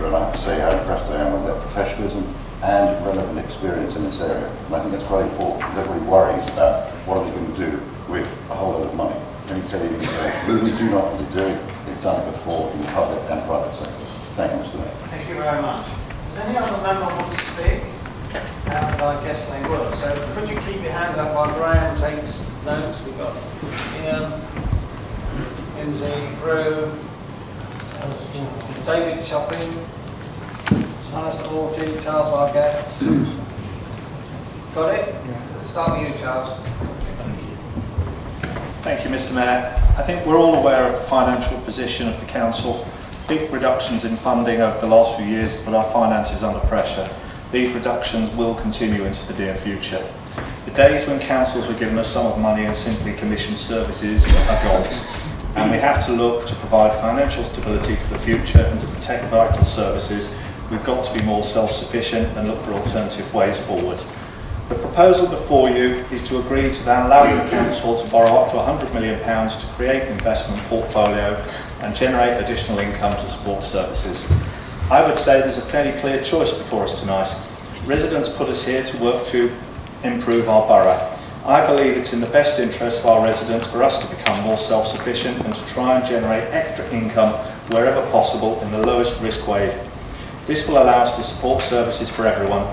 sector, and I have to say how impressed I am with their professionalism and relevant experience in this area. And I think that's quite important, because everybody worries about what are they going to do with a whole lot of money. Let me tell you, these movers do not want to do it. They've done it before in the public and private sector. Thank you, Mr. Mayor. Thank you very much. Does any other member want to speak? And I guess they will. So could you keep your hand up while Graham takes notes? We've got Ian, Lindsay, Drew, David Chopping, Alistair Horty, Charles Marquette. Got it? Yeah. Start with you, Charles. Thank you, Mr. Mayor. I think we're all aware of the financial position of the Council. Big reductions in funding over the last few years put our finances under pressure. These reductions will continue into the near future. The days when councils were given a sum of money and simply commissioned services are gone, and we have to look to provide financial stability for the future and to protect vital services. We've got to be more self-sufficient and look for alternative ways forward. The proposal before you is to agree to allowing the council to borrow up to £100 million to create an investment portfolio and generate additional income to support services. I would say there's a fairly clear choice before us tonight. Residents put us here to work to improve our borough. I believe it's in the best interest of our residents for us to become more self-sufficient and to try and generate extra income wherever possible in the lowest risk way. This will allow us to support services for everyone.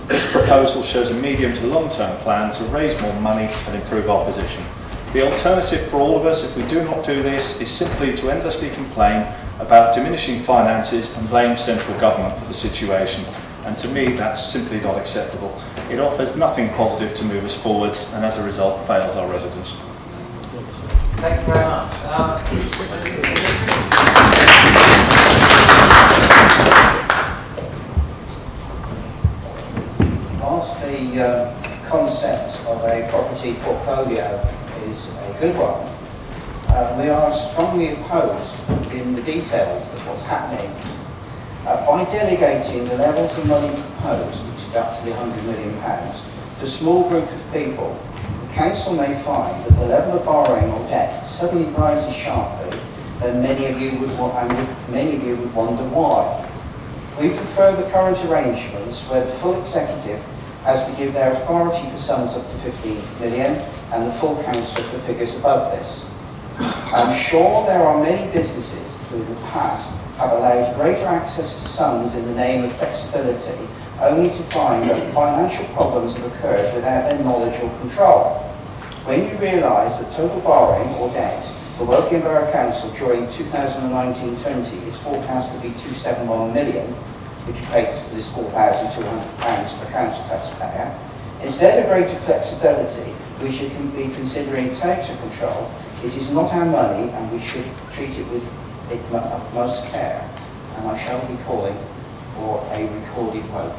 This proposal shows a medium to long-term plan to raise more money and improve our position. The alternative for all of us, if we do not do this, is simply to endlessly complain about diminishing finances and blame central government for the situation. And to me, that's simply not acceptable. It offers nothing positive to move us forwards, and as a result, fails our residents. Thank you very much. Whilst the concept of a property portfolio is a good one, we are strongly opposed in the details of what's happening. By delegating the levels of money proposed, which is up to the £100 million, to a small group of people, the council may find that the level of borrowing or debt suddenly rises sharply, and many of you would wonder why. We prefer the current arrangements where the full executive has to give their authority for sums up to 15 million and the full council for figures above this. I'm sure there are many businesses who in the past have allowed greater access to sums in the name of flexibility, only to find that financial problems have occurred without their knowledge or control. When you realise that total borrowing or debt for Woking Borough Council during 2019-20 is forecast to be £271 million, which equates to this £4,200 per council taxpayer, instead of greater flexibility, we should be considering tighter control. It is not our money, and we should treat it with utmost care. And I shall be calling for a recorded vote.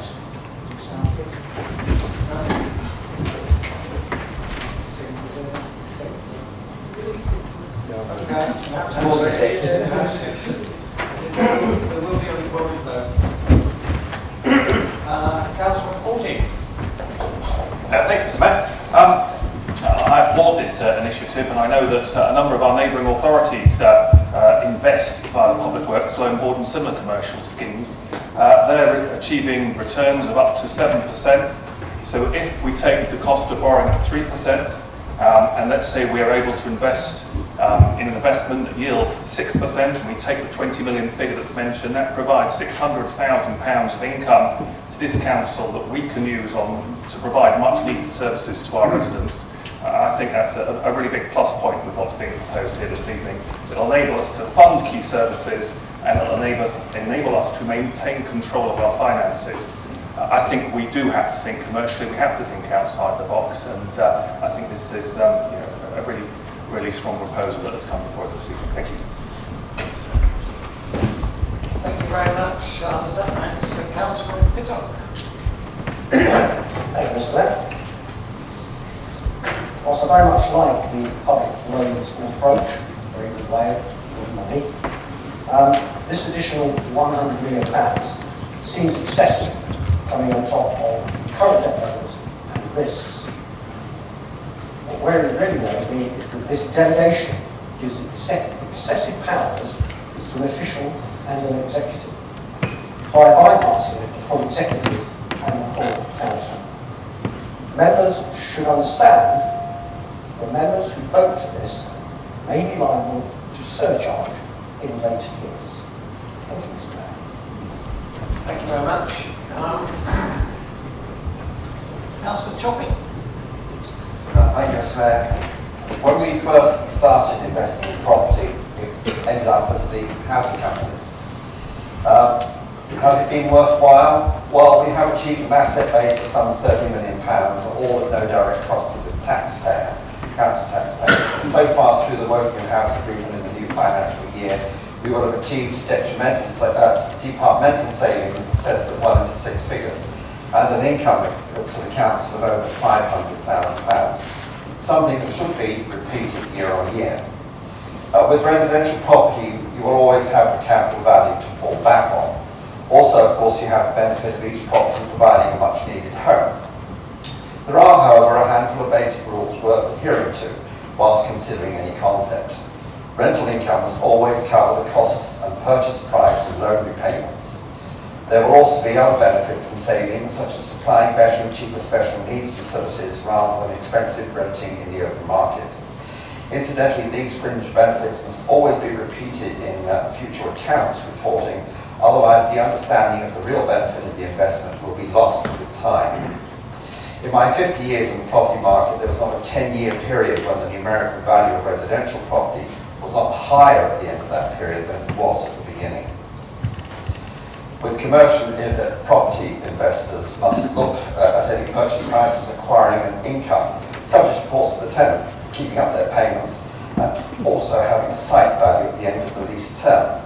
More than six. There will be a recorded vote. Councillor Horty. Thank you, Mr. Mayor. I applaud this initiative, and I know that a number of our neighbouring authorities invest via the Public Works loan board in similar commercial schemes. They're achieving returns of up to 7%. So if we take the cost of borrowing at 3%, and let's say we are able to invest in an investment that yields 6%, and we take the 20 million figure that's mentioned, that provides £600,000 of income to this council that we can use to provide much needed services to our residents. I think that's a really big plus point with what's being proposed here this evening. It'll enable us to fund key services, and it'll enable us to maintain control of our finances. I think we do have to think commercially, we have to think outside the box, and I think this is a really strong proposal that has come before us this evening. Thank you. Thank you very much, Alistair. Councillor Pittock. Thank you, Mr. Mayor. Whilst I very much like the public loans approach, very good way of money, this additional £100 million seems excessive, coming on top of current debt levels and risks. But where it really worries me is that this delegation gives excessive powers to an official and an executive. by bypassing the full executive and the full council. Members should understand that members who vote for this may be liable to surcharge in later years. Thank you, Mr. Mayor. Thank you very much. Councillor Chopping. Thank you, Mr. Mayor. When we first started investing in property, it ended up as the housing companies. Has it been worthwhile? Well, we have achieved an asset base of some £30 million, all at no direct cost to the taxpayer, council taxpayer. So far through the Wokingham Housing Agreement in the new financial year, we will have achieved departmental savings assessed at 1 into 6 figures, and an income to the council of over £500,000. Something that should be repeated year on year. With residential property, you will always have the capital value to fall back on. Also, of course, you have the benefit of each property providing a much needed home. There are, however, a handful of basic rules worth adhering to whilst considering any concept. Rental income must always cover the cost and purchase price and loan repayments. There will also be other benefits and savings, such as supplying better and cheaper special needs facilities rather than expensive renting in the open market. Incidentally, these fringe benefits must always be repeated in future accounts reporting, otherwise the understanding of the real benefit of the investment will be lost with time. In my 50 years in the property market, there was not a 10-year period when the numerical value of residential property was not higher at the end of that period than it was at the beginning. With commercial property investors must look at any purchase price as acquiring an income, subject of course to the tenant keeping up their payments and also having a site value at the end of the lease term.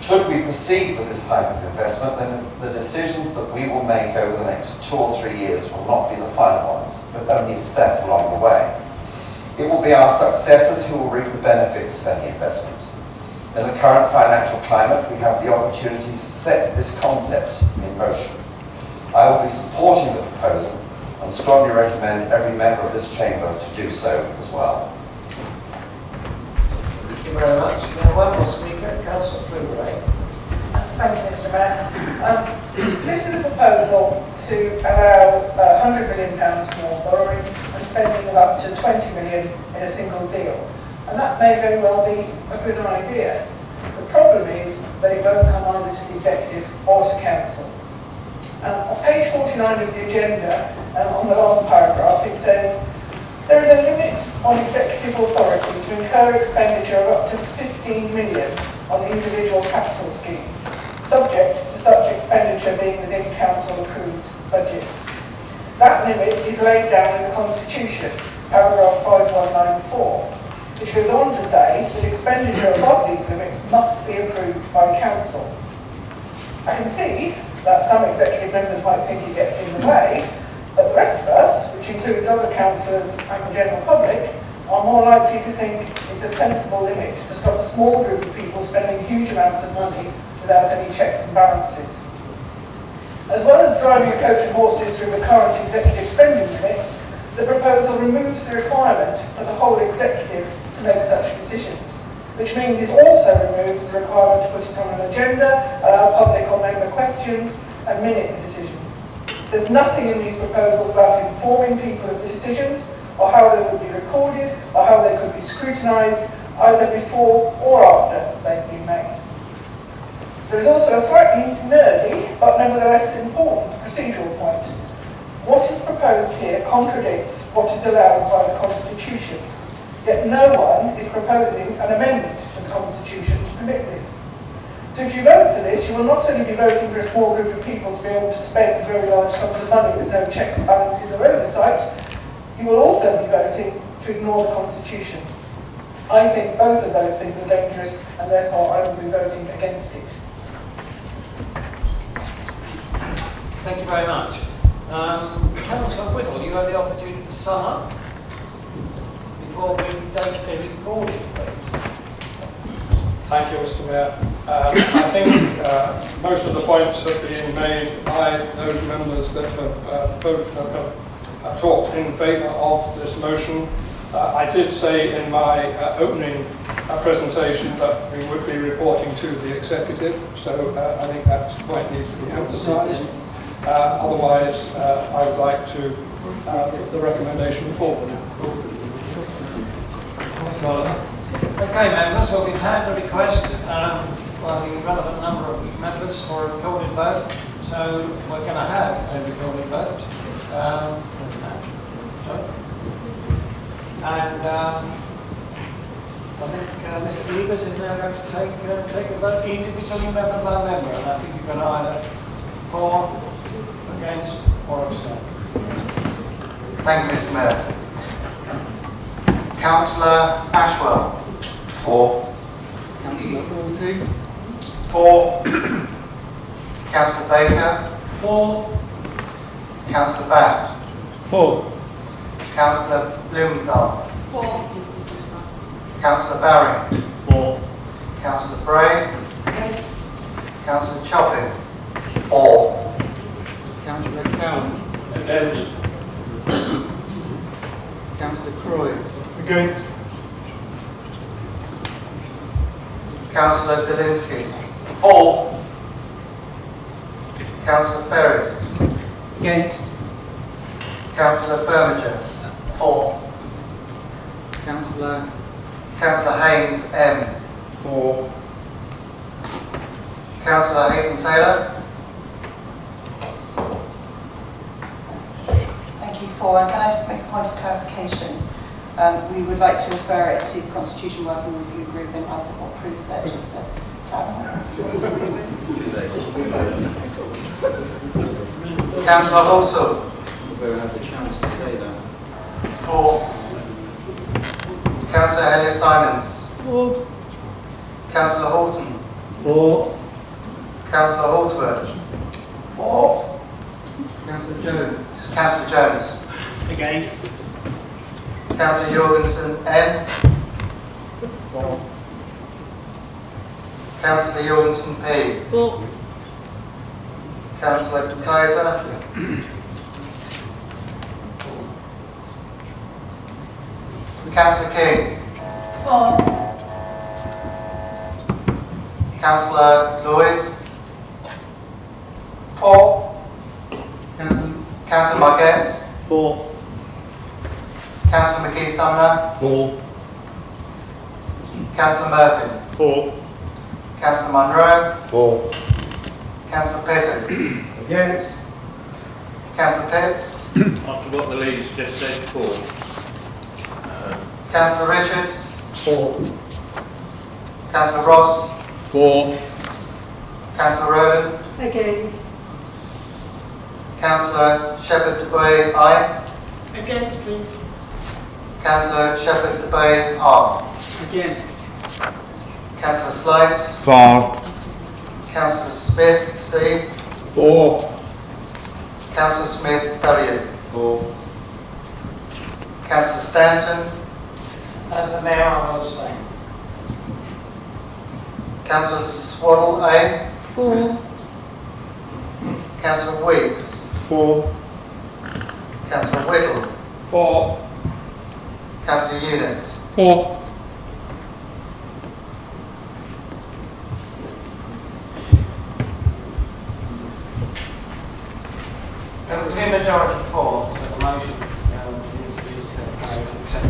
Should we proceed with this type of investment, then the decisions that we will make over the next 2 or 3 years will not be the final ones, but only a step along the way. It will be our successors who will reap the benefits of any investment. In the current financial climate, we have the opportunity to set this concept in motion. I will be supporting the proposal and strongly recommend every member of this chamber to do so as well. Thank you very much. Now, one more speaker, Councillor Kluber. Thank you, Mr. Mayor. This is a proposal to allow £100 million more borrowing and spending of up to 20 million in a single deal. And that may very well be a good idea. The problem is that it won't come either to the executive or to council. On page 49 of the agenda, on the last paragraph, it says, there is a limit on executive authority to incur expenditure of up to 15 million on individual capital schemes, subject to such expenditure being within council-approved budgets. That limit is laid down in the Constitution, paragraph 5194, which goes on to say that expenditure above these limits must be approved by council. I can see that some executive members might think it gets in the way, but the rest of us, which includes other councillors and the general public, are more likely to think it's a sensible limit to stop a small group of people spending huge amounts of money without any checks and balances. As well as driving a coach and horses through the current executive spending limit, the proposal removes the requirement for the whole executive to make such decisions, which means it also removes the requirement to put it on an agenda, allow public or member questions, and minute the decision. There's nothing in these proposals about informing people of the decisions, or how they would be recorded, or how they could be scrutinised, either before or after they've been made. There is also a slightly nerdy, but nevertheless important procedural point. What is proposed here contradicts what is allowed by the Constitution, yet no one is proposing an amendment to the Constitution to permit this. So if you vote for this, you will not only be voting for a small group of people to be able to spend very large sums of money with no checks, balances or oversight, you will also be voting to ignore the Constitution. I think both of those things are dangerous, and therefore I will be voting against it. Thank you very much. Councillor Whittle, you have the opportunity to sum up before we take a recording vote. Thank you, Mr. Mayor. I think most of the points have been made by those members that have talked in favour of this motion. I did say in my opening a presentation that we would be reporting to the executive, so I think that point needs to be emphasised. Otherwise, I would like to the recommendation forward. Okay, members, well, we've had the request by the relevant number of members for a recorded vote, so we're going to have a recorded vote. And I think Mr. Evers is now going to take a vote individually, member by member, and I think you can either for, against, or abstain. Thank you, Mr. Mayor. Councillor Ashwell. For. Councillor Hawty. For. Councillor Baker. For. Councillor Bath. For. Councillor Blumenthal. For. Councillor Barry. For. Councillor Bray. Against. Councillor Chopping. For. Councillor Cowan. Against. Councillor Croy. Against. Councillor Delinsky. For. Councillor Ferris. Against. Councillor Firmage. For. Councillor Haynes M. For. Councillor Hayden Taylor. Thank you. For, and can I just make a point of clarification? We would like to refer it to the Constitution Working Review Group in light of what Prue said, just to clarify. Councillor Halsall. We'll have the chance to say that. For. Councillor Elliot Simons. For. Councillor Horton. For. Councillor Halsworth. For. Councillor Jones. Councillor Jones. Against. Councillor Jorgensen N. For. Councillor Jorgensen P. For. Councillor Kaiser. Councillor King. For. Councillor Lewis. For. Councillor Marquez. For. Councillor McGee Sumner. For. Councillor Murphy. For. Councillor Munro. For. Councillor Petty. Against. Councillor Pitts. After what the leaders just said before. Councillor Richards. For. Councillor Ross. For. Councillor Rowland. Against. Councillor Shepherd Debray I. Against, please. Councillor Shepherd Debray R. Against. Councillor Slight. For. Councillor Smith C. For. Councillor Smith W. For. Councillor Stanton. As the mayor, I will abstain. Councillor Swaddle A. For. Councillor Weeks. For. Councillor Whittle. For. Councillor Eunice. For. There was a majority for, so the motion is accepted.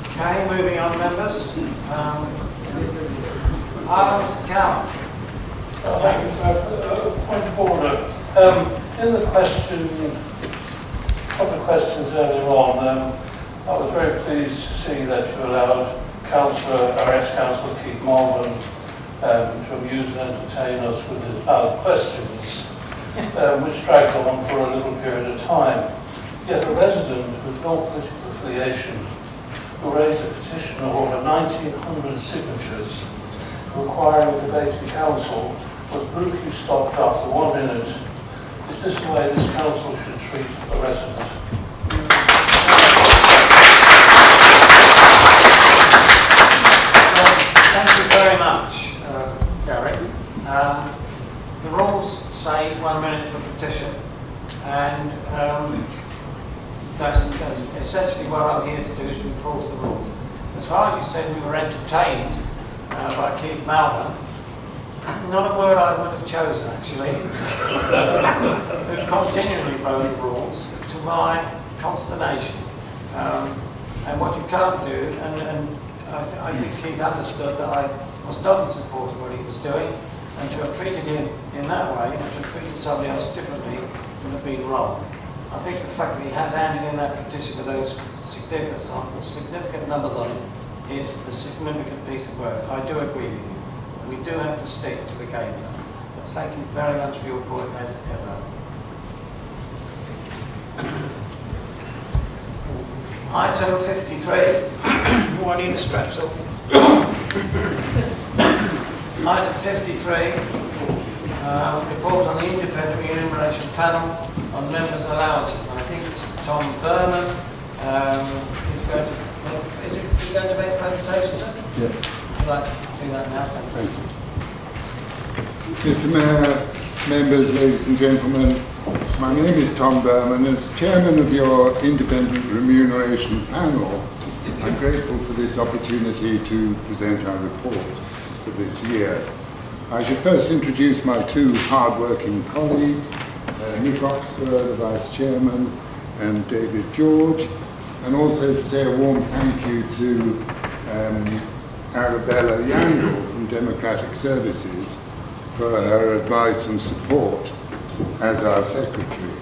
Okay, moving on, members. Mr. Cowan. Thank you. Point of order. In the couple of questions earlier on, I was very pleased to see that you allowed our ex-councillor Keith Malvern to amuse and entertain us with his valid questions, which dragged on for a little period of time. Yet a resident with no political affiliation who raised a petition of over 1,900 signatures requiring a debating council was brutally stopped after 1 minute. Is this the way this council should treat a resident? Thank you very much, Gary. The rules say 1 minute for petition, and that's essentially what I'm here to do, is to enforce the said we were entertained by Keith Malvern. Not a word I would have chosen, actually. Who continually broke rules, to my consternation. And what you can't do, and I think Keith understood that I was not in support of what he was doing, and to have treated him in that way, and to have treated somebody else differently, would have been wrong. I think the fact that he has handed in that petition with those significant numbers on it is a significant piece of work. I do agree with you. We do have to stick to the game plan. But thank you very much for your point as ever. Item 53. Oh, I need a strap, so. Item 53. Report on the Independent Remuneration Panel on members' allowances. And I think Mr. Tom Berman is going to make a presentation, sir? Yes. Would you like to do that now? Thank you. Mr. Mayor, members, ladies and gentlemen, my name is Tom Berman. As chairman of your Independent Remuneration Panel, I'm grateful for this opportunity to present our report for this year. I should first introduce my two hard-working colleagues, Nick Oxford, the Vice Chairman, and David George, and also to say a warm thank you to Arabella Yandel from Democratic Services for her advice and support as our Secretary.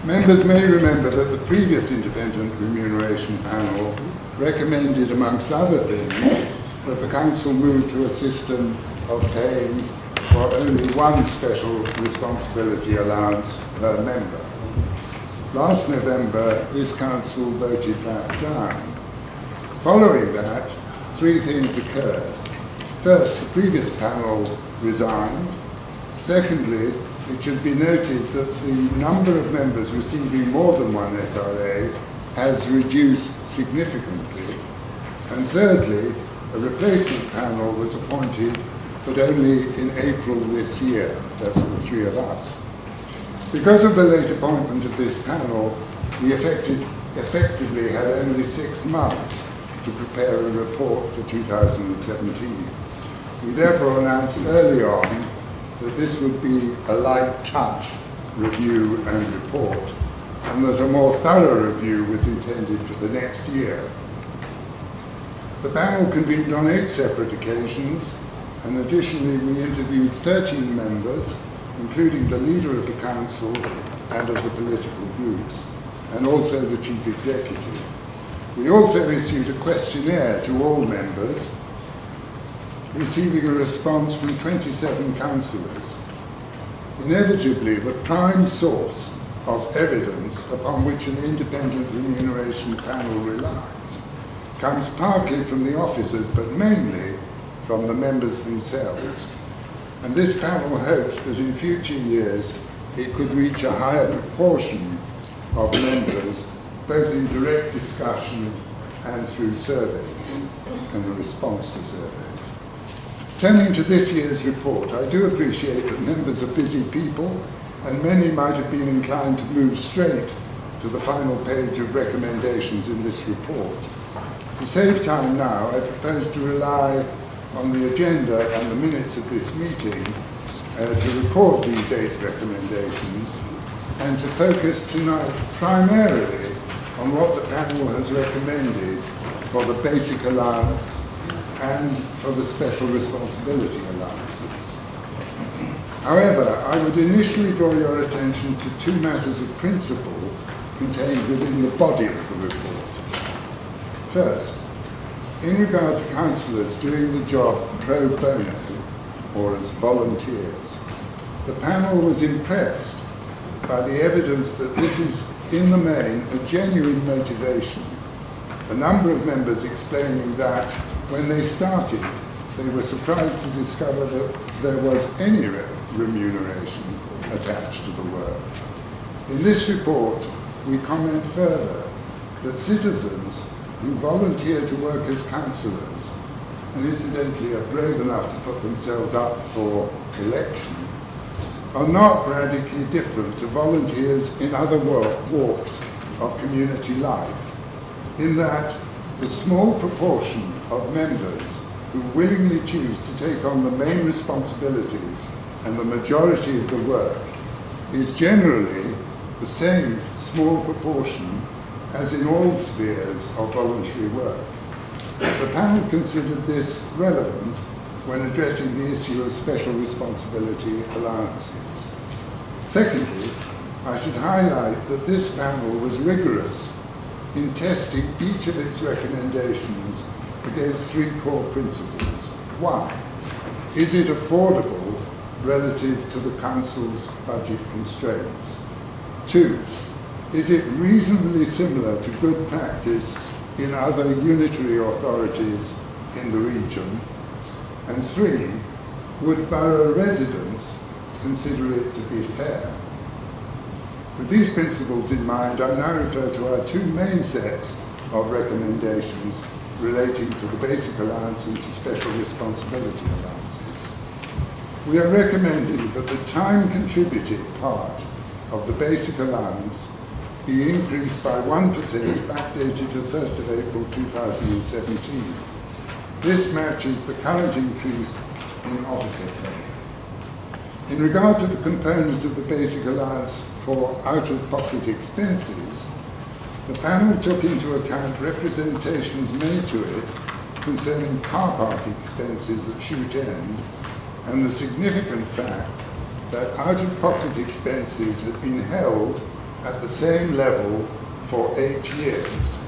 Members may remember that the previous Independent Remuneration Panel recommended, amongst other things, that the Council move to a system of paying for only one special responsibility allowance per member. Last November, this Council voted that down. Following that, three things occurred. First, the previous panel resigned. Secondly, it should be noted that the number of members receiving more than one SRA has reduced significantly. And thirdly, a replacement panel was appointed, but only in April this year. That's the three of us. Because of the late appointment of this panel, we effectively had only 6 months to prepare a report for 2017. We therefore announced early on that this would be a light touch review and report, and that a more thorough review was intended for the next year. The panel convened on 8 separate occasions, and additionally we interviewed 13 members, including the leader of the council and of the political groups, and also the chief executive. We also issued a questionnaire to all members, receiving a response from 27 councillors. Inevitably, the prime source of evidence upon which an independent remuneration panel relies comes partly from the officers, but mainly from the members themselves. And this panel hopes that in future years it could reach a higher proportion of members, both in direct discussion and through surveys and the response to surveys. Turning to this year's report, I do appreciate that members are busy people, and many might have been inclined to move straight to the final page of recommendations in this report. To save time now, I propose to rely on the agenda and the minutes of this meeting to record these 8 recommendations, and to focus tonight primarily on what the panel has recommended for the basic allowance and for the special responsibility allowances. However, I would initially draw your attention to 2 matters of principle contained within the body of the report. First, in regard to councillors doing the job pro bono, or as volunteers, the panel was impressed by the evidence that this is, in the main, a genuine motivation. A number of members explaining that when they started, they were surprised to discover that there was any remuneration attached to the work. In this report, we comment further that citizens who volunteer to work as councillors, and incidentally are brave enough to put themselves up for election, are not radically different to volunteers in other walks of community life, in that the small proportion of members who willingly choose to take on the main responsibilities and the majority of the work is generally the same small proportion as in all spheres of voluntary work. The panel considered this relevant when addressing the issue of special responsibility allowances. Secondly, I should highlight that this panel was rigorous in testing each of its recommendations against three core principles. One, is it affordable relative to the Council's budget constraints? Two, is it reasonably similar to good practice in other unitary authorities in the region? And three, would borough residents consider it to be fair? With these principles in mind, I now refer to our two main sets of recommendations relating to the basic allowance and to special responsibility allowances. We are recommending that the time contributed part of the basic allowance be increased by 1% backdated to 1st of April 2017. This matches the current increase in officer pay. In regard to the component of the basic allowance for out-of-pocket expenses, the panel took into account representations made to it concerning car park expenses at Shoot End and the significant fact that out-of-pocket expenses had been held at the same level for 8 years,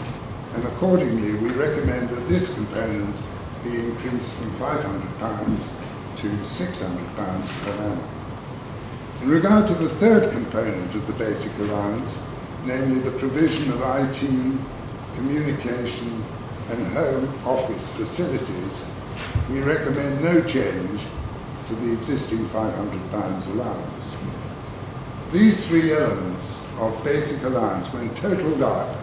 and accordingly we recommend that this component be increased from £500 to £600 per annum. In regard to the third component of the basic allowance, namely the provision of IT, communication and home office facilities, we recommend no change to the existing £500 allowance. These three elements of basic allowance, when totalled up,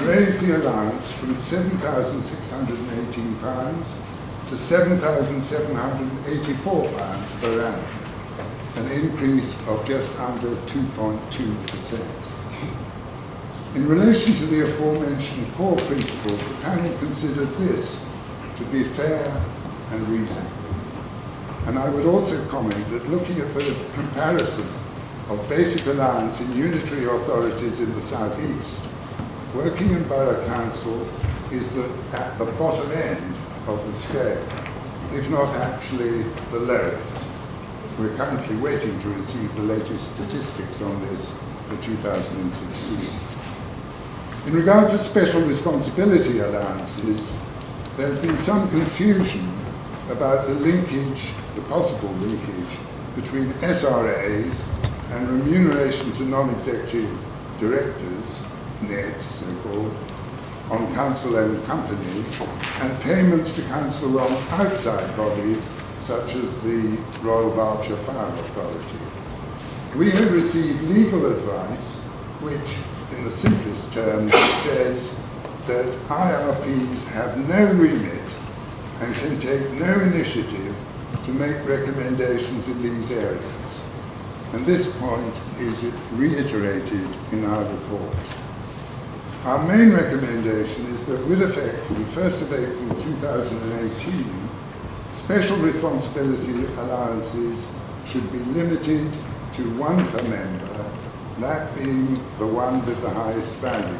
raise the allowance from £7,618 to £7,784 per annum, an increase of just under 2.2%. In relation to the aforementioned core principles, the panel considered this to be fair and reasonable. And I would also comment that looking at the comparison of basic allowance in unitary authorities in the South East, Wokingham Borough Council is at the bottom end of the scale, if not actually the lowest. We're currently waiting to receive the latest statistics on this for 2016. In regard to special responsibility allowances, there's been some confusion about the linkage, the possible linkage, between SRAs and remuneration to non-executive directors, NEDs so-called, on council-owned companies, and payments to council-owned outside bodies, such as the Royal Berkshire Fire Authority. We have received legal advice, which, in the simplest terms, says that IRPs have no remit and can take no initiative to make recommendations in these areas. And this point is reiterated in our report. Our main recommendation is that with effect from the 1st of April 2018, special responsibility allowances should be limited to one per member, that being the one with the highest value.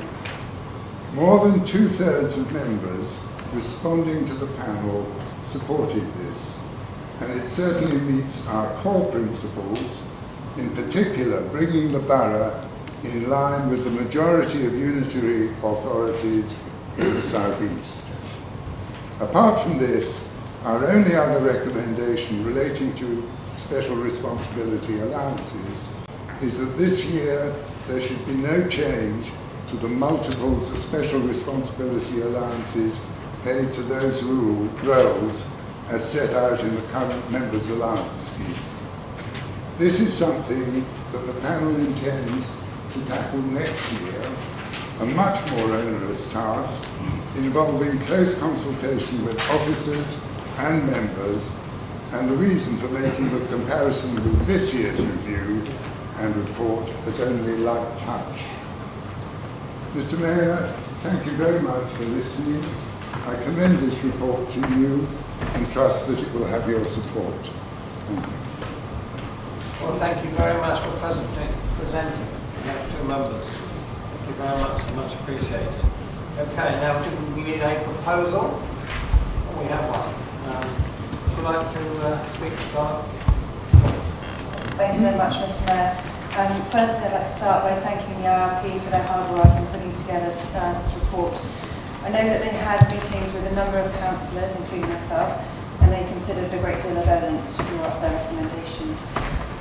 More than 2/3 of members responding to the panel supported this, and it certainly meets our core principles, in particular bringing the borough in line with the majority of unitary authorities in the South East. Apart from this, our only other recommendation relating to special responsibility allowances is that this year there should be no change to the multiples of special responsibility allowances paid to those roles as set out in the current members' allowance scheme. This is something that the panel intends to tackle next year, a much more onerous task involving close consultation with officers and members, and the reason for making the comparison with this year's review and report as only light touch. Mr. Mayor, Thank you very much for listening. I commend this report to you and trust that it will have your support. Thank you. Well, thank you very much for presenting. We have two members. Thank you very much, much appreciated. Okay, now do we need a proposal? Oh, we have one. Would you like to speak, Scott? Thank you very much, Mr. Mayor. Firstly, I'd like to start by thanking the IRP for their hard work in putting together this report. I know that they had meetings with a number of councillors, including myself, and they considered a great deal of evidence to draw up their recommendations.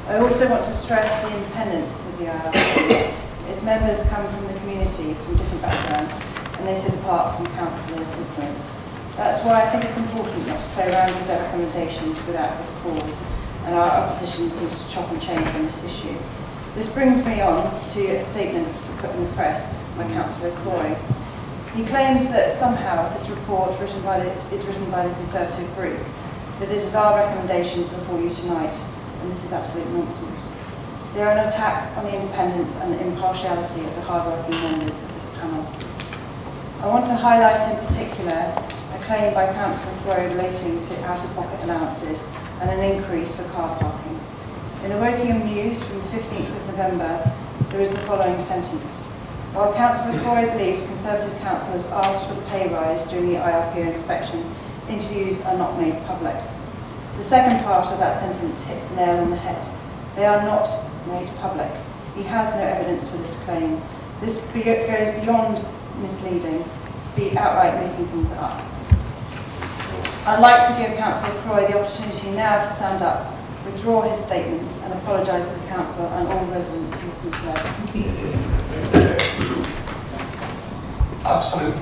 I also want to stress the independence of the IRP. Its members come from the community, from different backgrounds, and they sit apart from councillors' influence. That's why I think it's important not to play around with their recommendations without good cause, and our opposition seems to chop and change on this issue. This brings me on to a statement put in the press by Councillor Croy. He claims that somehow this report is written by the Conservative group, that it is our recommendations before you tonight, and this is absolute nonsense. They are an attack on the independence and the impartiality of the hard-working members of this panel. I want to highlight in particular a claim by Councillor Croy relating to out-of-pocket allowances and an increase for car parking. In the Wokingham News from the 15th of November, there is the following sentence. While Councillor Croy believes Conservative councillors asked for the pay rise during the IRP inspection, interviews are not made public. The second part of that sentence hits the nail on the head. They are not made public. He has no evidence for this claim. This goes beyond misleading to be outright making things up. I'd like to give Councillor Croy the opportunity now to stand up, withdraw his statements and apologise to the council and all residents for what he said. Absolutely.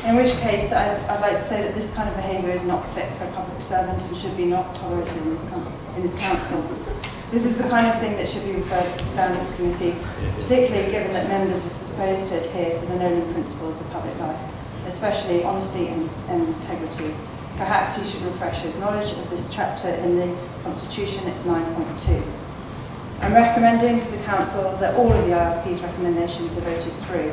In which case, I'd like to say that this kind of behaviour is not fit for a public servant and should be not tolerated in this council. This is the kind of thing that should be referred to the Standards Committee, particularly given that members are supposed to adhere to the noble principles of public life, especially honesty and integrity. Perhaps he should refresh his knowledge of this chapter in the Constitution, it's 9.2. I'm recommending to the Council that all of the IRP's recommendations are voted through.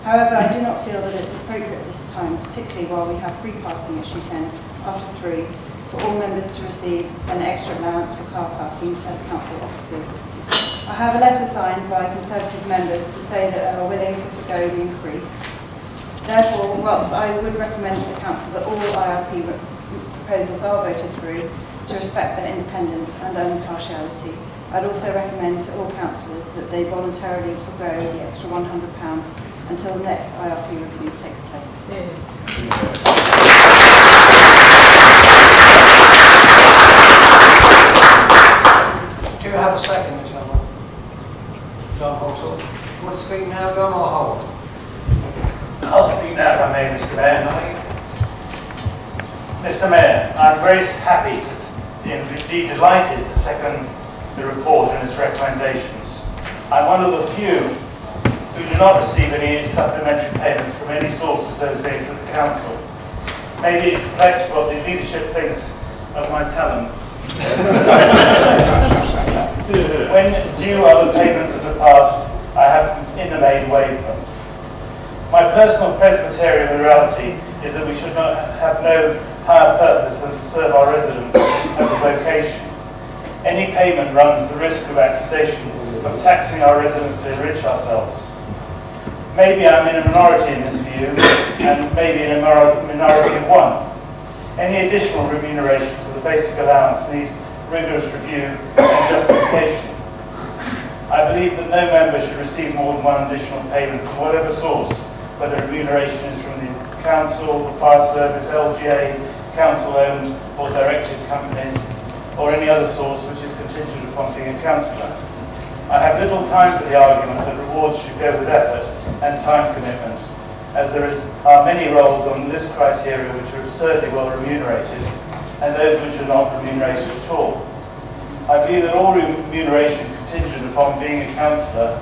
However, I do not feel that it's appropriate this time, particularly while we have free parking at Shoot End after 3, for all members to receive an extra allowance for car parking at council offices. I have a letter signed by Conservative members to say that they are willing to forgo the increase. Therefore, whilst I would recommend to the council that all IRP proposals are voted through to respect their independence and impartiality, I'd also recommend to all councillors that they voluntarily forgo the extra £100 until the next IRP review takes place. Do you have a second, gentlemen? John Vauxhall. You want to speak now, John, or hold? I'll speak now if I may, Mr. Mayor. Mr. Mayor, I'm very happy to, indeed delighted to second the report and its recommendations. I'm one of the few who do not receive any supplementary payments from any source associated with the council. Maybe it reflects what the leadership thinks of my talents. When due other payments of the past, I have in the main waived them. My personal Presbyterian morality is that we should not have no higher purpose than to serve our residents as a vocation. Any payment runs the risk of accusation of taxing our residents to enrich ourselves. Maybe I'm in a minority in this view, and maybe in a minority of one. Any additional remuneration to the basic allowance need rigorous review and justification. I believe that no member should receive more than one additional payment from whatever source, whether remuneration is from the council, the fire service, LGA, council-owned or directed companies, or any other source which is contingent upon being a councillor. I have little time for the argument that rewards should go with effort and time commitment, as there are many roles on this criteria which are absurdly well remunerated, and those which are not remunerated at all. I believe that all remuneration contingent upon being a councillor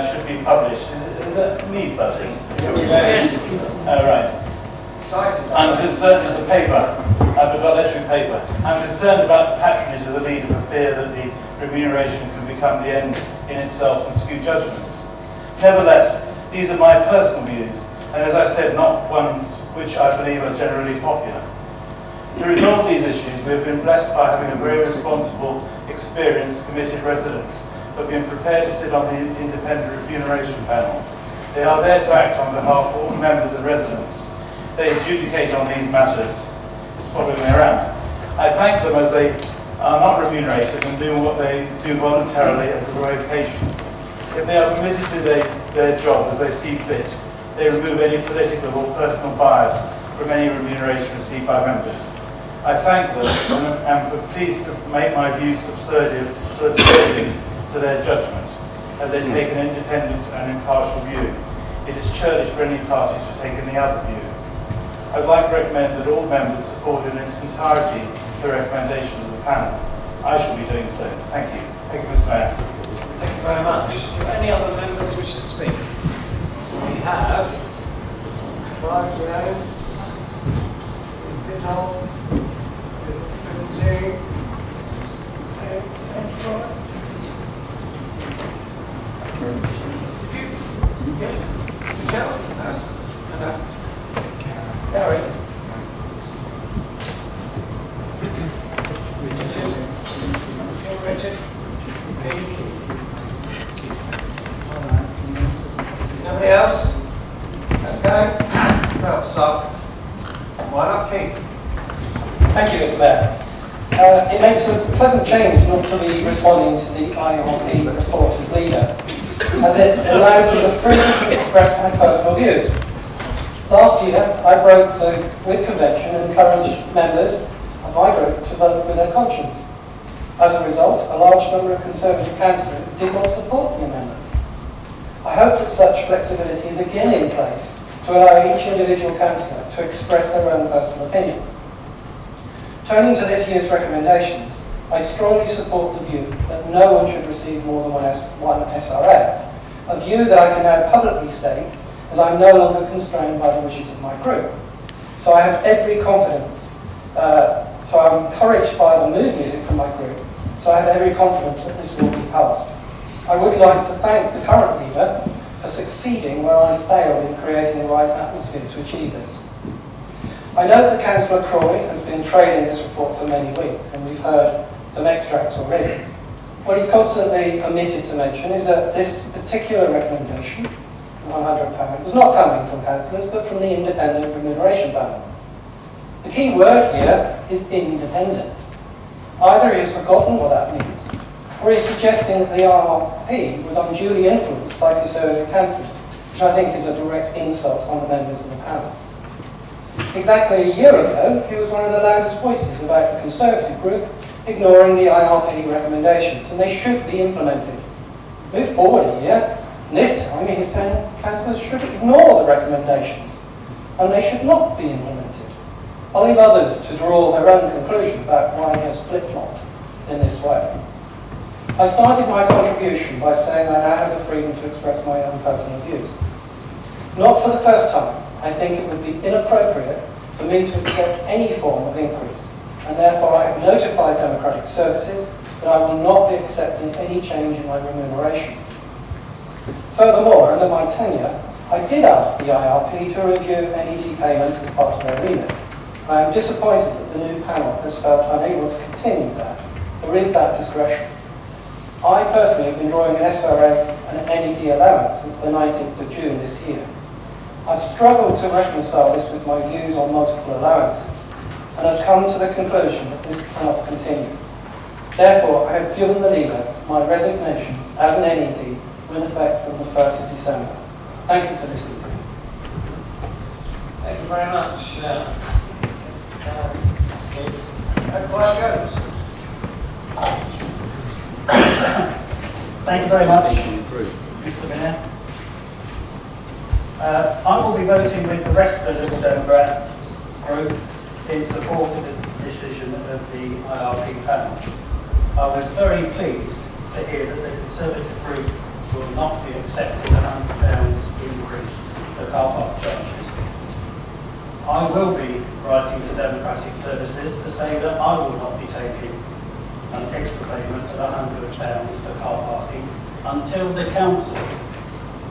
should be published. Is that me buzzing? Yes. Right. excited. I'm concerned, it's the paper. I've got electric paper. I'm concerned about the patronage of the leader for fear that the remuneration can become the end in itself and skew judgments. Nevertheless, these are my personal views, and as I said, not ones which I believe are generally popular. To resolve these issues, we have been blessed by having a very responsible, experienced, committed residents who have been prepared to sit on the independent remuneration panel. They are there to act on behalf of all members and residents. They adjudicate on these matters. It's following me around. I thank them as they are not remunerated and do what they do voluntarily as a vocation. If they are committed to their job as they see fit, they remove any political or personal bias from any remuneration received by members. I thank them and am pleased to make my views subservient to their judgment, as they take an independent and impartial view. It is churlish for any party to take any other view. I would like to recommend that all members support in its entirety the recommendations of the panel. I shall be doing so. Thank you. Thank you, Mr. Mayor. Thank you very much. Do any other members wish to speak? So we have 5 noes, Pittol, 2, Michelle? No. Gary? Richard? Keith? Nobody else? Okay. Well, so, why not Keith? Thank you, Mr. Mayor. It makes a pleasant change not to be responding to the IRP report as leader, as it allows me the freedom to express my personal views. Last year, I broke with convention and encouraged members of my group to vote with their conscience. As a result, a large number of Conservative councillors did not support the amendment. I hope that such flexibility is again in place to allow each individual councillor to express their own personal opinion. Turning to this year's recommendations, I strongly support the view that no one should receive more than one SRA, a view that I can now publicly state as I'm no longer constrained by the wishes of my group. So I have every confidence, so I'm encouraged by the mood music from my group, so I have every confidence that this will be passed. I would like to thank the current leader for succeeding where I failed in creating the right atmosphere to achieve this. I know that Councillor Croy has been trailing this report for many weeks, and we've heard some extracts already. What he's constantly omitted to mention is that this particular recommendation, £100, was not coming from councillors, but from the independent remuneration panel. The key word here is independent. Either he has forgotten what that means, or he's suggesting that the IRP was unduly influenced by Conservative councillors, which I think is a direct insult on the members of the panel. Exactly a year ago, he was one of the loudest voices about the Conservative group ignoring the IRP recommendations, and they should be implemented. Move forward a year, and this time he is saying councillors should ignore the recommendations, and they should not be implemented. I'll leave others to draw their own conclusion about why he has flip-flopped in this way. I started my contribution by saying I now have the freedom to express my own personal views. Not for the first time, I think it would be inappropriate for me to accept any form of increase, and therefore I have notified Democratic Services that I will not be accepting any change in my remuneration. Furthermore, under my tenure, I did ask the IRP to review NED payments as part of their remit. I am disappointed that the new panel has felt unable to continue that. There is that discretion. I personally have been drawing an SRA and an NED allowance since the 19th of June this year. I've struggled to reconcile this with my views on multiple allowances, and I've come to the conclusion that this cannot continue. Therefore, I have given the leader my resignation as an NED with effect from the 1st of December. Thank you for listening to me. Thank you very much. Clive Jones. Thank you very much, Mr. Mayor. I will be voting with the rest of the Liberal Democrats group in support of the decision of the IRP panel. I was very pleased to hear that the Conservative group will not be accepting the £100 increase for car park charges. I will be writing to Democratic Services to say that I will not be taking an extra payment of £100 for car parking until the council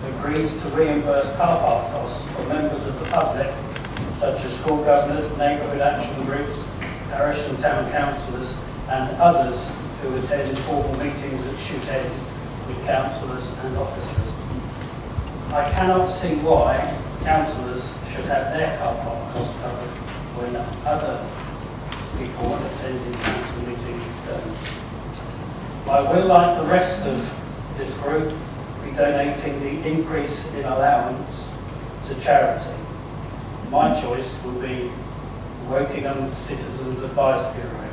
agrees to reimburse car park costs for members of the public, such as school governors, neighbourhood action groups, parish and town councillors, and others who attend formal meetings at Shoot End with councillors and officers. I cannot see why councillors should have their car park costs covered when other people attending council meetings don't. I will, like the rest of this group, be donating the increase in allowance to charity. My choice will be Wokingham Citizens Advice Bureau,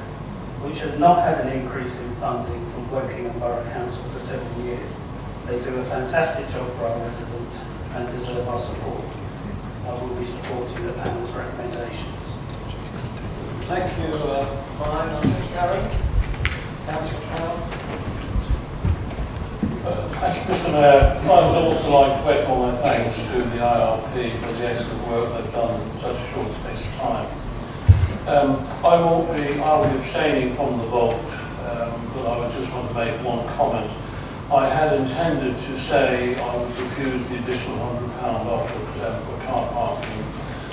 which has not had an increase in funding from Wokingham Borough Council for several years. They do a fantastic job for our residents and deserve our support. I will be supporting the panel's recommendations. Thank you, Brian. Gary? Councillor Carroll? Thank you, Mr. Mayor. I would also like to echo my thanks to the IRP for the excellent work they've done in such a short space of time. I will be abstaining from the vote, but I would just want to make one comment. I had intended to say I would refuse the additional £100 offer for car parking.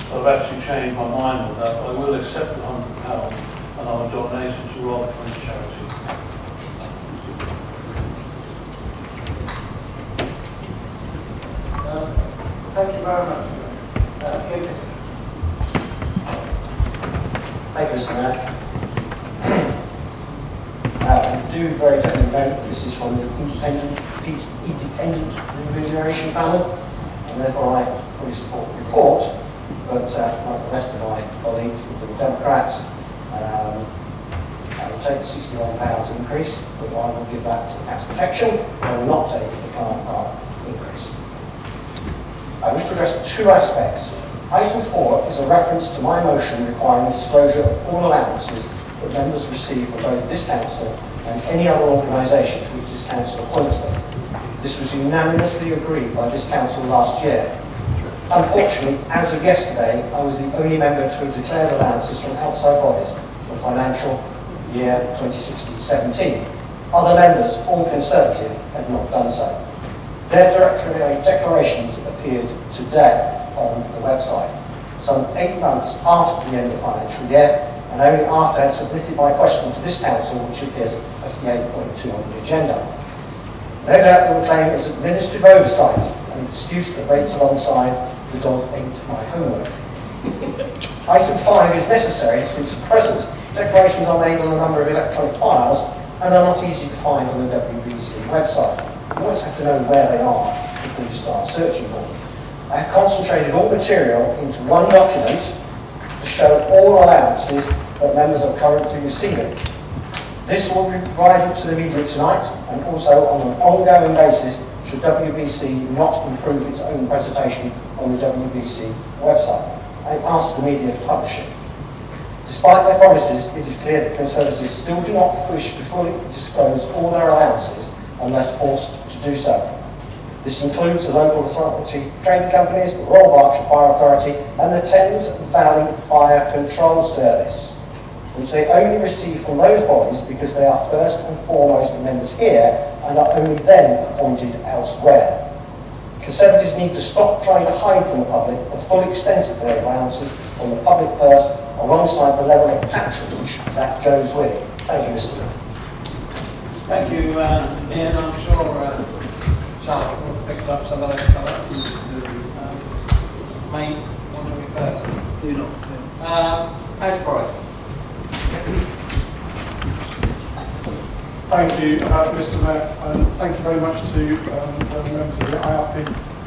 So I've actually changed my mind on that. I will accept the £100 and I will donate it to Rob for his charity. Thank you very much. Ian? Thank you, Mr. Mayor. I do very definitely note that this is from the independent remuneration panel, and therefore I fully support the report, but like the rest of my colleagues, including Democrats, I will take the £61 increase, but I will give that to tax protection. I will not take the car park increase. I wish to address two aspects. Item 4 is a reference to my motion requiring disclosure of all allowances that members receive from both this council and any other organisation to which this council appoints them. This was unanimously agreed by this council last year. Unfortunately, as of yesterday, I was the only member to have declared allowances from outside bodies for financial year 2016-17. Other members, all Conservative, had not done so. Their declarations appeared today on the website, some 8 months after the end of the financial year, and only after I had submitted my question to this council, which appears at 58.2 on the agenda. No doubt they will claim it was administrative oversight, an excuse that rates alongside the dog ate my homework. Item 5 is necessary since at present declarations are made on a number of electronic files and are not easy to find on the WBC website. You always have to know where they are before you start searching for them. I have concentrated all material into one document to show all allowances that members are currently receiving. This will be provided to the media tonight and also on an ongoing basis should WBC not improve its own presentation on the WBC website. I ask the media to publish it. Despite their promises, it is clear that Conservatives still do not wish to fully disclose all their allowances unless forced to do so. This includes the local authority trading companies, the Royal Berkshire Fire Authority and the Thames Valley Fire Control Service, which they only receive from those bodies because they are first and foremost members here and are only then appointed elsewhere. Conservatives need to stop trying to hide from the public the full extent of their allowances on the public purse alongside the level of patronage that goes with it. Thank you, Mr. Mayor. Thank you, Ian. I'm sure Charlotte will have picked up some of those comments. May want to refer to them. Do not. Paddy Corrie. Thank you, Mr. Mayor, and thank you very much to the members of the IRP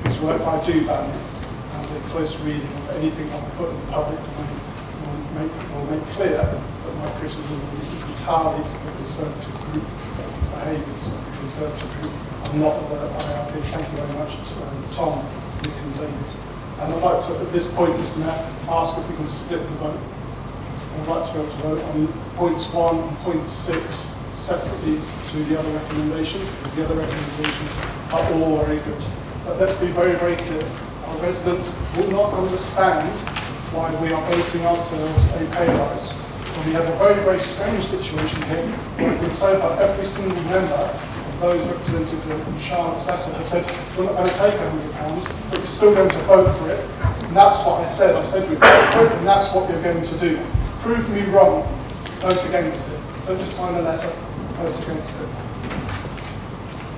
whose work I do value, and the close reading of anything I put in the public domain will make clear that my criticism is entirely the Conservative group behaviours of the Conservative group and not of the IRP. Thank you very much to Tom, Nick and David. And I'd like to, at this point, Mr. Mayor, ask if we can split the vote. I'd like to be able to vote on points 1 and point 6 separately to the other recommendations, because the other recommendations are all very good. But let's be very, very clear. Our residents will not understand why we are voting ourselves a pay rise. And we have a very, very strange situation here, where I think so far every single member of those represented in Charlotte's letter have said, we're not going to take £100, but we're still going to vote for it. And that's what I said. I said we'd vote for it, and that's what you're going to do. Prove me wrong, vote against it. Don't just sign a letter, vote against it.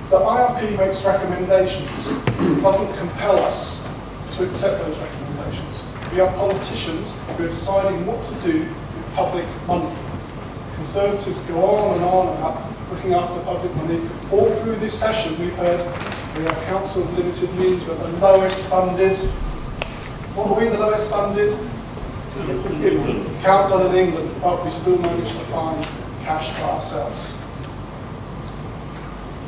The IRP makes recommendations. It doesn't compel us to accept those recommendations. We are politicians who are deciding what to do with public money. Conservatives go on and about looking after public money. All through this session we've heard we are council of limited means, we're the lowest funded. What are we, the lowest funded? Council in England, but we still manage to find cash for ourselves.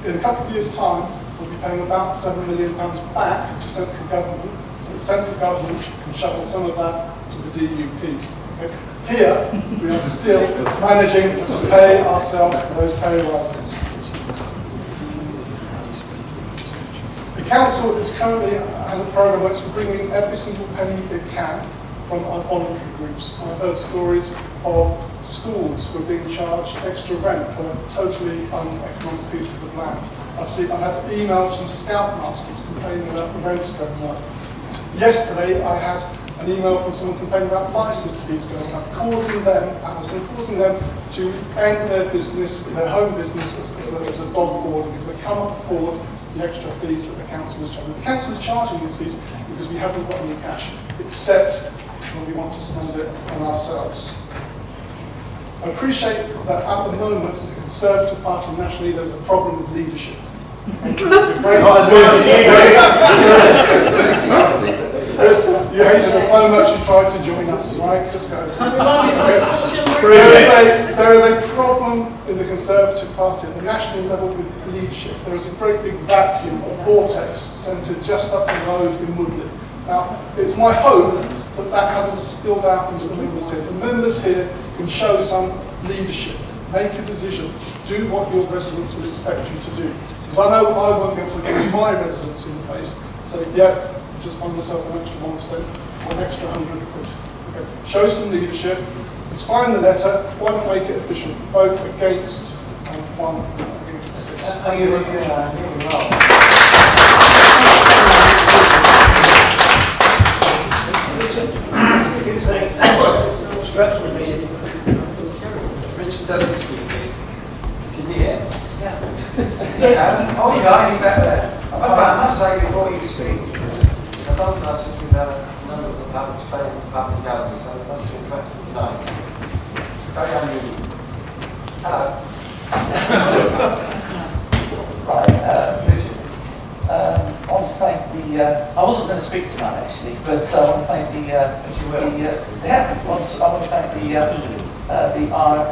In a couple of years' time, we'll be paying about £7 million back to central government, so the central government can shovel some of that to the DUP. Okay. Here, we are still managing to pay ourselves those pay rises. The council is currently has a programme where it's bringing every single penny it can from our voluntary groups. I've heard stories of schools who are being charged extra rent for totally uneconomic pieces of land. I've had emails from scoutmasters complaining about the rents going up. Yesterday, I had an email from someone complaining about license fees going up, causing them to end their business, their home business as a dog boarding, because they can't afford the extra fees that the council is charging. The council is charging these fees because we haven't got any cash, except when we want to spend it on ourselves. I appreciate that at the moment, the Conservative Party nationally, there's a problem with leadership. It's a great you hated us so much you tried to join us, right? Just go. There is a problem in the Conservative Party at the national level with leadership. There is a great big vacuum, a vortex centred just up the road in Woodley. Now, it's my hope that that hasn't spilled out into the members here. The members here can show some leadership, make a decision, do what your residents would expect you to do. Because I know I won't be able to give my residents in the face and say, yeah, just find myself an extra 1% or an extra 100 quid. Okay. Show some leadership, sign the letter, why not make it official? Vote against 1 against 6. Thank you very much. Structural meeting. Richard Dudley speaking. Is he here? Yeah. Oh, yeah, he's back there. I must say before you speak, I don't know since we've had a number of the public spaces, public galleries, so it must be attractive tonight. Very unusual. Hello. I want to thank I wasn't going to speak tonight actually, but I want to thank I want to thank the IR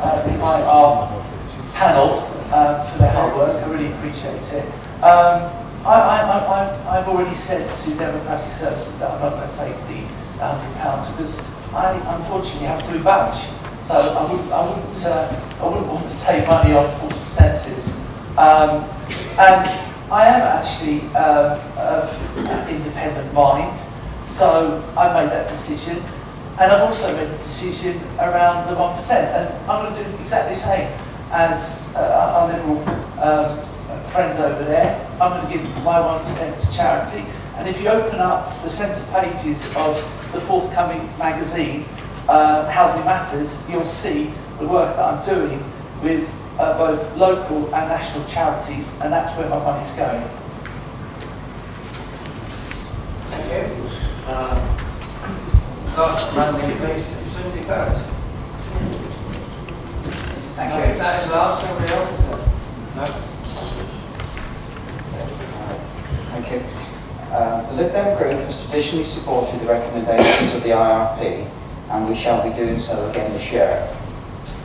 panel for their hard work. I really appreciate it. I've already said to Democratic Services that I'm not going to take the £100 because I unfortunately have to vouch. So I wouldn't want to take money on false pretences. And I am actually an independent mind, so I made that decision. And I've also made a decision around the 1%. And I'm going to do exactly the same as our Liberal friends over there. I'm going to give my 1% to charity. And if you open up the centre pages of the forthcoming magazine, Housing Matters, you'll see the work that I'm doing with both local and national charities, and that's where my money's going. Thank you. Randy, please, Susie Paris. Thank you. I think that is the last. Nobody else is there? No? Thank you. The Lib Dem Group has traditionally supported the recommendations of the IRP, and we shall be doing so again this year.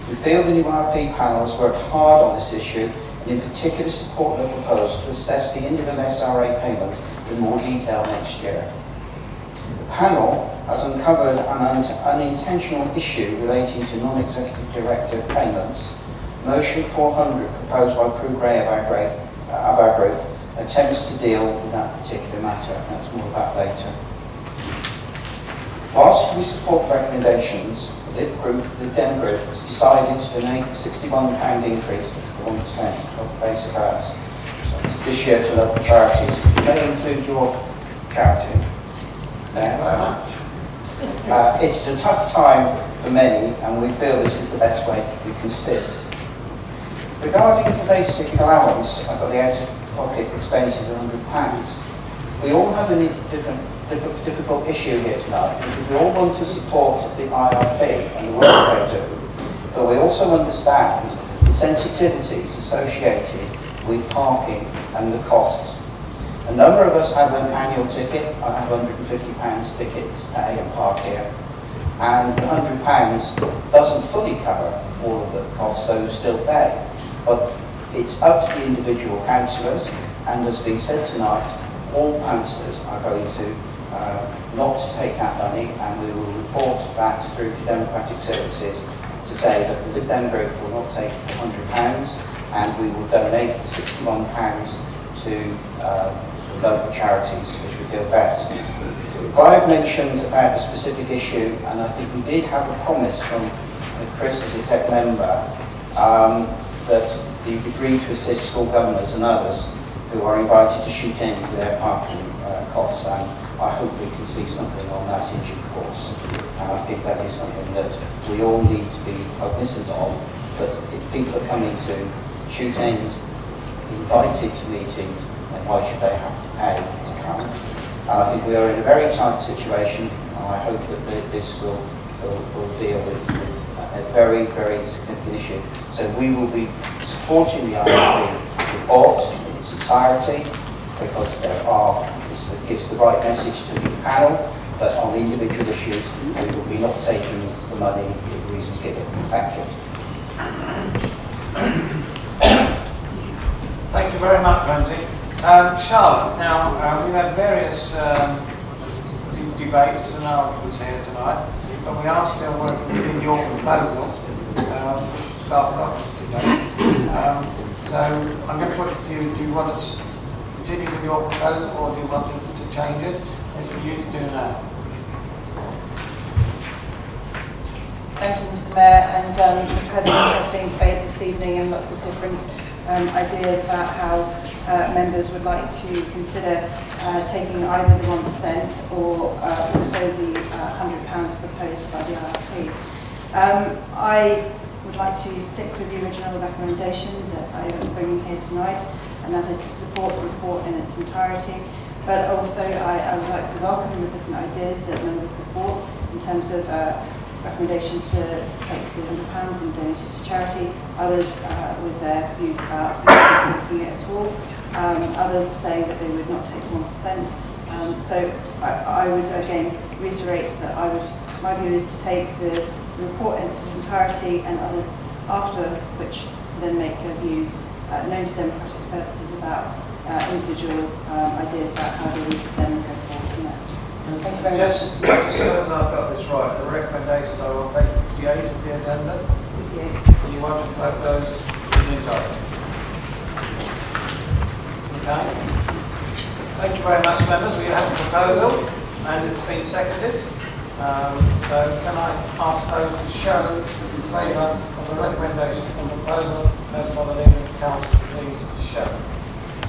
We feel the new IRP panel has worked hard on this issue, and in particular support the proposal to assess the individual SRA payments in more detail next year. The panel has uncovered an unintentional issue relating to non-executive director payments. Motion 400, proposed by Prue Gray of our group, attempts to deal with that particular matter. That's more about later. Whilst we support the recommendations, the Dem Group has decided to donate a £61 increase, that's the 1% of the basic hours, this year to local charities. May include your charity there. It's a tough time for many, and we feel this is the best way we can assist. Regarding the basic allowance, I've got the out-of-pocket expenses of £100. We all have a difficult issue here tonight, because we all want to support the IRP and the work they do, but we also understand the sensitivities associated with parking and the costs. A number of us have an annual ticket. I have £150 ticket to pay and park here, and the £100 doesn't fully cover all of the costs, so we still pay. But it's up to the individual councillors, and as been said tonight, all councillors are going to not to take that money, and we will report that through to Democratic Services to say that the Dem Group will not take £100, and we will donate the £61 to local charities which we feel best. Clive mentioned about a specific issue, and I think we did have a promise from Chris as exec member that he agreed to assist school governors and others who are invited to shoot in with their parking costs, and I hope we can see something on that in due course. And I think that is something that we all need to be cognizant of, that if people are coming to shoot in, invited to meetings, then why should they have to pay to come? And I think we are in a very tight situation, and I hope that this will deal with a very, very significant issue. So we will be supporting the IRP report in its entirety, because this gives the right message to the panel, but on individual issues, we will be not taking the money for the reasons given. Thank you. Thank you very much, Ramsey. Charlotte, now we've had various debates and arguments here tonight, but we are still working within your proposal, which started off as a debate. So I'm going to put it to you, do you want us to continue with your proposal, or do you want to change it? It's for you to do now. Thank you, Mr. Mayor, and we've had an interesting debate this evening and lots of different ideas about how members would like to consider taking either the 1% or also the £100 proposed by the IRP. I would like to stick with the original recommendation that I am bringing here tonight, and that is to support the report in its entirety. But also I would like to welcome the different ideas that members support in terms of recommendations to take the £100 and donate it to charity, others with their views about not taking it at all, others saying that they would not take 1%. So I would again reiterate that my view is to take the report in its entirety, and others after which to then make their views known to Democratic Services about individual ideas about how they would then go forward from there. Thank you very much. Just so as I've got this right, the recommendations are on page 58 of the agenda. Do you want to vote those in the entirety? Okay. Thank you very much, members. We have a proposal, and it's been seconded. So can I ask those to show in favour of the recommendation and proposal as by the name of the council, please show.